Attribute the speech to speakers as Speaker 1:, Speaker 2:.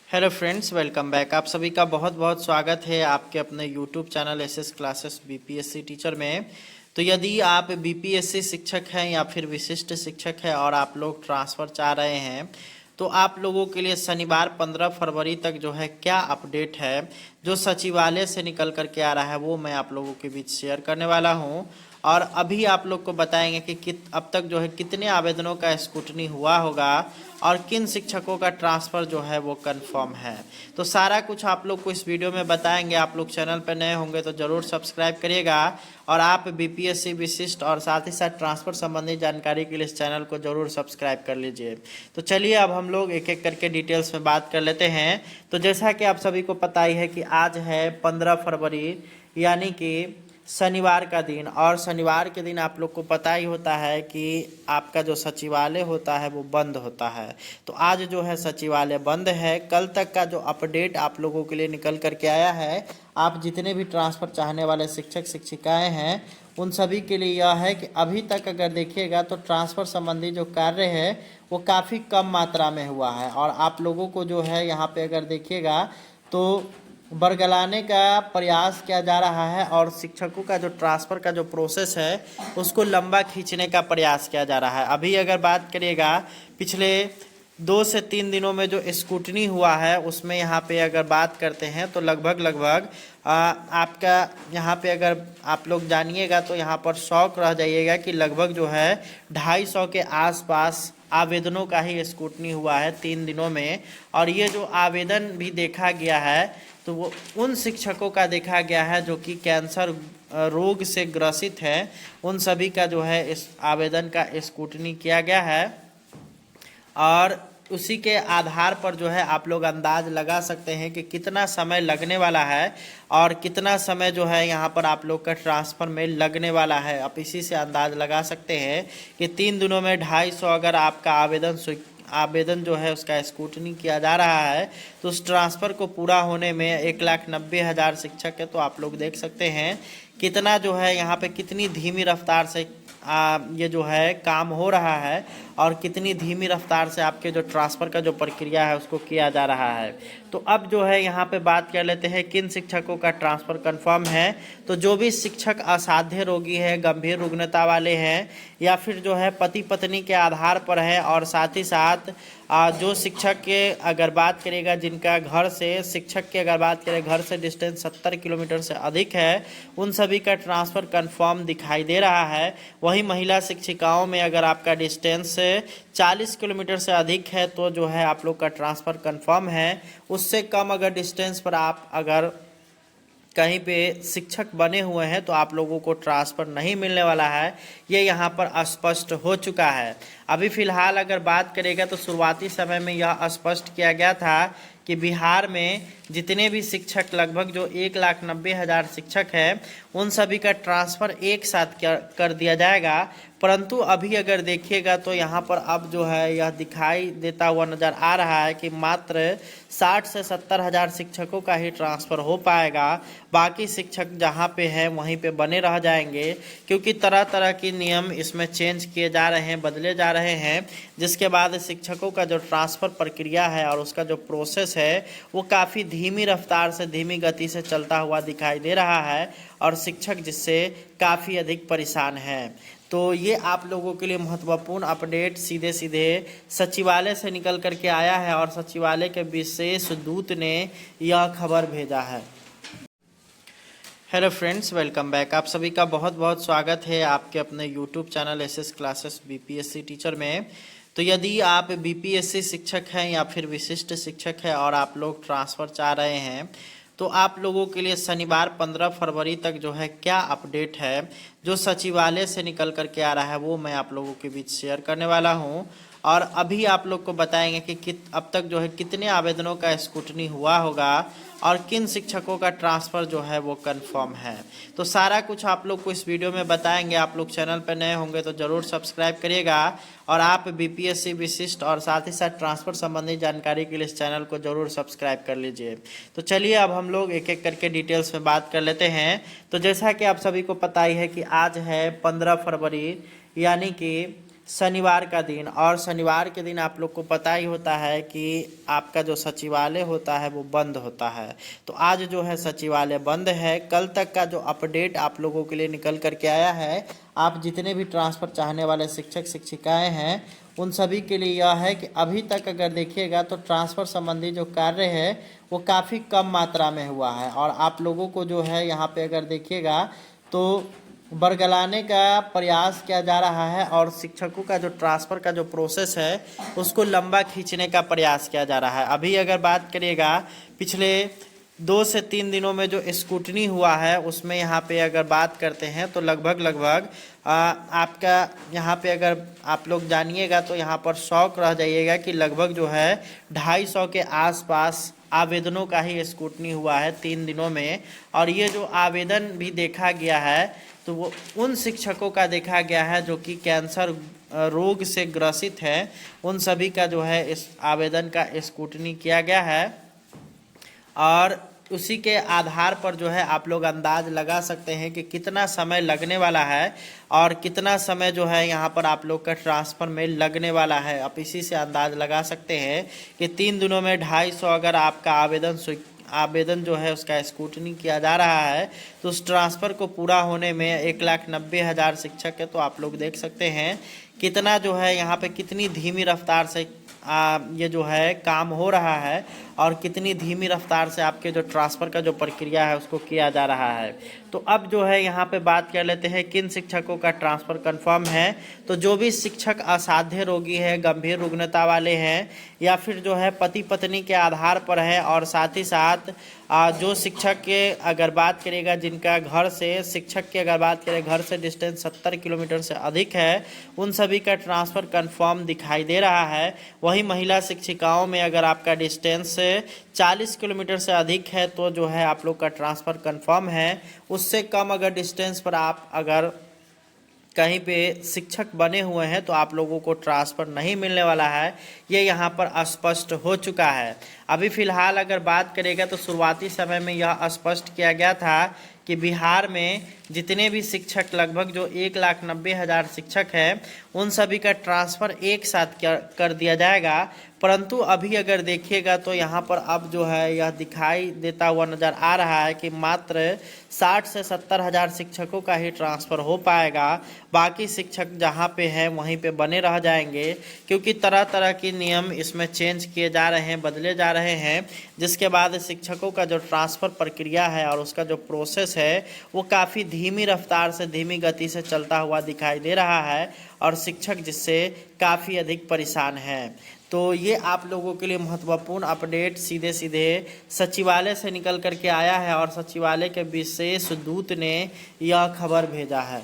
Speaker 1: Hello friends, welcome back. आप सभी का बहुत बहुत स्वागत है आपके अपने YouTube channel SS classes BPSC teacher में। तो यदि आप बीपीएससी शिक्षक हैं या फिर विशिष्ट शिक्षक हैं और आप लोग ट्रांसफ़र चाह रहे हैं तो आप लोगों के लिए शनिवार 15 फरवरी तक जो है क्या अपडेट है जो सचिवालय से निकल करके आ रहा है वो मैं आप लोगों के बीच शेयर करने वाला हूं। और अभी आप लोग को बताएंगे कि अब तक जो है कितने आवेदनों का स्क्रूटनी हुआ होगा और किन शिक्षकों का ट्रांसफ़र जो है वो कंफर्म है। तो सारा कुछ आप लोग को इस वीडियो में बताएंगे। आप लोग चैनल पर नए होंगे तो ज़रूर सब्सक्राइब करिएगा और आप बीपीएससी विशिष्ट और साथ ही साथ ट्रांसफ़र संबंधी जानकारी के लिए इस चैनल को ज़रूर सब्सक्राइब कर लीजिए। तो चलिए अब हम लोग एक एक करके डिटेल्स में बात कर लेते हैं। तो जैसा कि आप सभी को पता ही है कि आज है 15 फरवरी यानी कि शनिवार का दिन, और शनिवार के दिन आप लोग को पता ही होता है कि आपका जो सचिवालय होता है वो बंद होता है। तो आज जो है सचिवालय बंद है। कल तक का जो अपडेट आप लोगों के लिए निकल करके आया है, आप जितने भी ट्रांसफ़र चाहने वाले शिक्षक शिक्षिकाएं हैं उन सभी के लिए यह है कि अभी तक अगर देखिएगा तो ट्रांसफ़र संबंधी जो कार्य है वो काफ़ी कम मात्रा में हुआ है। और आप लोगों को जो है यहाँ पे अगर देखिएगा तो बरगलाने का प्रयास किया जा रहा है और शिक्षकों का जो ट्रांसफ़र का जो प्रोसेस है उसको लंबा खींचने का प्रयास किया जा रहा है। अभी अगर बात करिएगा पिछले 2 से 3 दिनों में जो स्क्रूटनी हुआ है उसमें यहाँ पे अगर बात करते हैं तो लगभग आपका यहाँ पे अगर आप लोग जानिएगा तो यहाँ पर शौक रह जाइएगा कि लगभग जो है 250 के आसपास आवेदनों का ही स्क्रूटनी हुआ है 3 दिनों में। और ये जो आवेदन भी देखा गया है तो वो उन शिक्षकों का देखा गया है जो कि कैंसर रोग से ग्रसित है, उन सभी का जो है इस आवेदन का स्क्रूटनी किया गया है। और उसी के आधार पर जो है आप लोग अंदाज लगा सकते हैं कि कितना समय लगने वाला है और कितना समय जो है यहाँ पर आप लोग का ट्रांसफ़र में लगने वाला है। आप इसी से अंदाज लगा सकते हैं कि 3 दिनों में 250 अगर आपका आवेदन जो है उसका स्क्रूटनी किया जा रहा है तो उस ट्रांसफ़र को पूरा होने में 1,90,000 शिक्षक है। तो आप लोग देख सकते हैं कितना जो है यहाँ पे कितनी धीमी रफ्तार से ये जो है काम हो रहा है और कितनी धीमी रफ्तार से आपके जो ट्रांसफ़र का जो प्रक्रिया है उसको किया जा रहा है। तो अब जो है यहाँ पे बात कर लेते हैं किन शिक्षकों का ट्रांसफ़र कंफर्म है। तो जो भी शिक्षक असाध्य रोगी है, गंभीर रुग्णता वाले हैं या फिर जो है पति पत्नी के आधार पर है, और साथ ही साथ जो शिक्षक के अगर बात करेगा जिनका घर से शिक्षक की अगर बात करें घर से डिस्टेंस 70 किलोमीटर से अधिक है उन सभी का ट्रांसफ़र कंफर्म दिखाई दे रहा है। वहीं महिला शिक्षिकाओं में अगर आपका डिस्टेंस 40 किलोमीटर से अधिक है तो जो है आप लोग का ट्रांसफ़र कंफर्म है। उससे कम अगर डिस्टेंस पर आप अगर कहीं पे शिक्षक बने हुए हैं तो आप लोगों को ट्रांसफ़र नहीं मिलने वाला है, ये यहाँ पर स्पष्ट हो चुका है। अभी फ़िलहाल अगर बात करेगा तो शुरुआती समय में यह स्पष्ट किया गया था कि बिहार में जितने भी शिक्षक लगभग जो 1,90,000 शिक्षक हैं उन सभी का ट्रांसफ़र एक साथ कर दिया जाएगा। परंतु अभी अगर देखिएगा तो यहाँ पर अब जो है यह दिखाई देता हुआ नज़र आ रहा है कि मात्र 60 से 70 हज़ार शिक्षकों का ही ट्रांसफ़र हो पाएगा। बाकी शिक्षक जहाँ पे हैं वहीं पे बने रह जाएंगे, क्योंकि तरह तरह के नियम इसमें चेंज किए जा रहे हैं, बदले जा रहे हैं, जिसके बाद शिक्षकों का जो ट्रांसफ़र प्रक्रिया है और उसका जो प्रोसेस है वो काफ़ी धीमी रफ्तार से धीमी गति से चलता हुआ दिखाई दे रहा है और शिक्षक जिससे काफ़ी अधिक परेशान हैं। तो ये आप लोगों के लिए महत्वपूर्ण अपडेट सीधे सीधे सचिवालय से निकल करके आया है और सचिवालय के विशेष दूत ने यह खबर भेजा है। Hello friends, welcome back. आप सभी का बहुत बहुत स्वागत है आपके अपने YouTube channel SS classes BPSC teacher में। तो यदि आप बीपीएससी शिक्षक हैं या फिर विशिष्ट शिक्षक हैं और आप लोग ट्रांसफ़र चाह रहे हैं तो आप लोगों के लिए शनिवार 15 फरवरी तक जो है क्या अपडेट है जो सचिवालय से निकल करके आ रहा है वो मैं आप लोगों के बीच शेयर करने वाला हूं। और अभी आप लोग को बताएंगे कि अब तक जो है कितने आवेदनों का स्क्रूटनी हुआ होगा और किन शिक्षकों का ट्रांसफ़र जो है वो कंफर्म है। तो सारा कुछ आप लोग को इस वीडियो में बताएंगे। आप लोग चैनल पर नए होंगे तो ज़रूर सब्सक्राइब करिएगा और आप बीपीएससी विशिष्ट और साथ ही साथ ट्रांसफ़र संबंधी जानकारी के लिए इस चैनल को ज़रूर सब्सक्राइब कर लीजिए। तो चलिए अब हम लोग एक एक करके डिटेल्स में बात कर लेते हैं। तो जैसा कि आप सभी को पता ही है कि आज है 15 फरवरी यानी कि शनिवार का दिन, और शनिवार के दिन आप लोग को पता ही होता है कि आपका जो सचिवालय होता है वो बंद होता है। तो आज जो है सचिवालय बंद है। कल तक का जो अपडेट आप लोगों के लिए निकल करके आया है, आप जितने भी ट्रांसफ़र चाहने वाले शिक्षक शिक्षिकाएं हैं उन सभी के लिए यह है कि अभी तक अगर देखिएगा तो ट्रांसफ़र संबंधी जो कार्य है वो काफ़ी कम मात्रा में हुआ है। और आप लोगों को जो है यहाँ पे अगर देखिएगा तो बरगलाने का प्रयास किया जा रहा है, और शिक्षकों का जो ट्रांसफ़र का जो प्रोसेस है उसको लंबा खींचने का प्रयास किया जा रहा है। अभी अगर बात करिएगा पिछले 2 से 3 दिनों में जो स्क्रूटनी हुआ है उसमें यहाँ पे अगर बात करते हैं तो लगभग आपका यहाँ पे अगर आप लोग जानिएगा तो यहाँ पर शौक रह जाइएगा कि लगभग जो है 250 के आसपास आवेदनों का ही स्क्रूटनी हुआ है 3 दिनों में। और ये जो आवेदन भी देखा गया है तो वो उन शिक्षकों का देखा गया है जो कि कैंसर रोग से ग्रसित है, उन सभी का जो है इस आवेदन का स्क्रूटनी किया गया है। और उसी के आधार पर जो है आप लोग अंदाज लगा सकते हैं कि कितना समय लगने वाला है और कितना समय जो है यहाँ पर आप लोग का ट्रांसफ़र में लगने वाला है। आप इसी से अंदाज लगा सकते हैं कि 3 दिनों में 250 अगर आपका आवेदन जो है उसका स्क्रूटनी किया जा रहा है तो उस ट्रांसफ़र को पूरा होने में 1,90,000 शिक्षक है। तो आप लोग देख सकते हैं कितना जो है यहाँ पे कितनी धीमी रफ्तार से ये जो है काम हो रहा है और कितनी धीमी रफ्तार से आपके जो ट्रांसफ़र का जो प्रक्रिया है उसको किया जा रहा है। तो अब जो है यहाँ पे बात कर लेते हैं किन शिक्षकों का ट्रांसफ़र कंफर्म है। तो जो भी शिक्षक असाध्य रोगी है, गंभीर रुग्णता वाले हैं, या फिर जो है पति पत्नी के आधार पर है, और साथ ही साथ जो शिक्षक के अगर बात करेगा जिनका घर से शिक्षक की अगर बात करें घर से डिस्टेंस 70 किलोमीटर से अधिक है, उन सभी का ट्रांसफ़र कंफर्म दिखाई दे रहा है। वहीं महिला शिक्षिकाओं में अगर आपका डिस्टेंस 40 किलोमीटर से अधिक है तो जो है आप लोग का ट्रांसफ़र कंफर्म है। उससे कम अगर डिस्टेंस पर आप अगर कहीं पे शिक्षक बने हुए हैं तो आप लोगों को ट्रांसफ़र नहीं मिलने वाला है, ये यहाँ पर स्पष्ट हो चुका है। अभी फ़िलहाल अगर बात करेगा तो शुरुआती समय में यह स्पष्ट किया गया था कि बिहार में जितने भी शिक्षक लगभग जो 1,90,000 शिक्षक हैं उन सभी का ट्रांसफ़र एक साथ कर दिया जाएगा। परंतु अभी अगर देखिएगा तो यहाँ पर अब जो है यह दिखाई देता हुआ नज़र आ रहा है कि मात्र 60 से 70 हज़ार शिक्षकों का ही ट्रांसफ़र हो पाएगा। बाकी शिक्षक जहाँ पे हैं वहीं पे बने रह जाएंगे, क्योंकि तरह तरह के नियम इसमें चेंज किए जा रहे हैं, बदले जा रहे हैं, जिसके बाद शिक्षकों का जो ट्रांसफ़र प्रक्रिया है और उसका जो प्रोसेस है वो काफ़ी धीमी रफ्तार से, धीमी गति से चलता हुआ दिखाई दे रहा है, और शिक्षक जिससे काफ़ी अधिक परेशान हैं। तो ये आप लोगों के लिए महत्वपूर्ण अपडेट सीधे सीधे सचिवालय से निकल करके आया है, और सचिवालय के विशेष दूत ने यह खबर भेजा है।